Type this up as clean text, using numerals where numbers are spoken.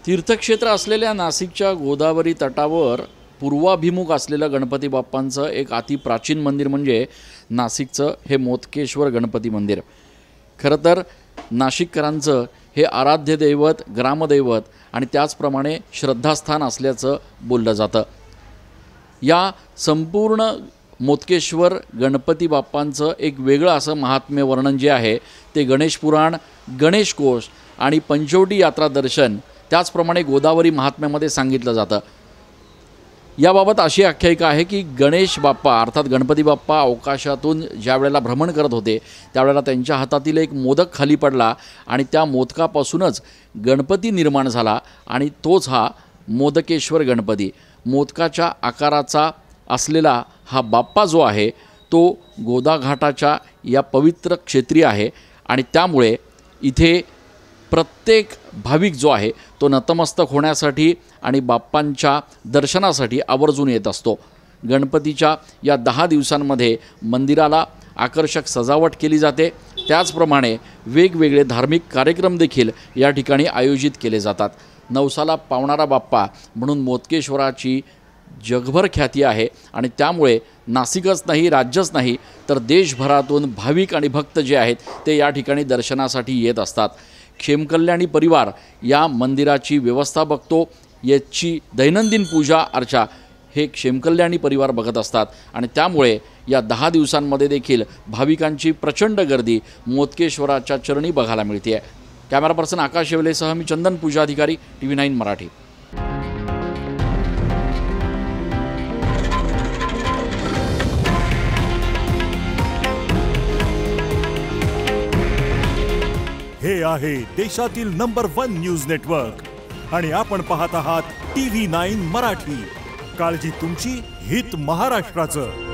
तीर्थक्षेत्र असलेल्या नाशिकच्या गोदावरी तटावर पूर्वाभिमुख असलेलं गणपती बाप्पांचं एक अतिप्राचीन मंदिर म्हणजे नाशिकचं हे मोदकेश्वर गणपती मंदिर। खरं तर नाशिककरांचं हे आराध्य दैवत, ग्रामदैवत आणि त्याचप्रमाणे श्रद्धास्थान असल्याचं बोललं जातं। या संपूर्ण मोदकेश्वर गणपती बाप्पांचं एक वेगळं असं महात्म्य वर्णन जे आहे ते गणेश पुराण, गणेश कोश आणि पंचवटी यात्रा दर्शन त्याचप्रमाणे गोदावरी महात्म्यामध्ये सांगितलं जातं। याबाबत अशी आख्यायिका आहे की गणेश बाप्पा अर्थात गणपती बाप्पा अवकाशातून ज्या वेळेला भ्रमण करत होते त्यावेळेला त्यांच्या हातातील एक मोदक खाली पडला आणि त्या मोदकापासूनच गणपती निर्माण झाला आणि तोच हा मोदकेश्वर गणपती। मोदकाच्या आकाराचा असलेला हा बाप्पा जो आहे तो गोदाघाटाच्या या पवित्र क्षेत्री आहे आणि त्यामुळे इथे प्रत्येक भाविक जो आहे तो नतमस्तक होण्यासाठी आणि बाप्पांच्या दर्शनासाठी आवर्जून येत असतो। गणपतीच्या या 10 दिवसांमध्ये मंदिराला आकर्षक सजावट केली जाते, त्याचप्रमाणे वेगवेगळे धार्मिक कार्यक्रम देखील या ठिकाणी आयोजित केले जातात। नवसाला पावणारा बाप्पा म्हणून मोदकेश्वराची जगभर ख्याती आहे आणि त्यामुळे नाशिकच नाही, राज्यच नाही तर देशभरातून भाविक आणि भक्त जे आहेत ते या ठिकाणी दर्शनासाठी येत असतात। क्षेमकल्याणी परिवार या मंदिराची व्यवस्था बघतो, याची दैनंदिन पूजा अर्चा हे क्षेमकल्याणी परिवार बघत असतात आणि त्यामुळे या 10 दिवसांमध्ये देखील भाविकांची प्रचंड गर्दी मोदकेश्वराच्या चरणी बघायला मिळते। कॅमेरा पर्सन आकाश शेवलेसह मी चंदन पूजा अधिकारी TV9 मराठी। हे आहे देशातील नंबर 1 न्यूज नेटवर्क आणि आपण पाहत आहात TV9 मराठी। काळजी तुमची, हित महाराष्ट्राचं।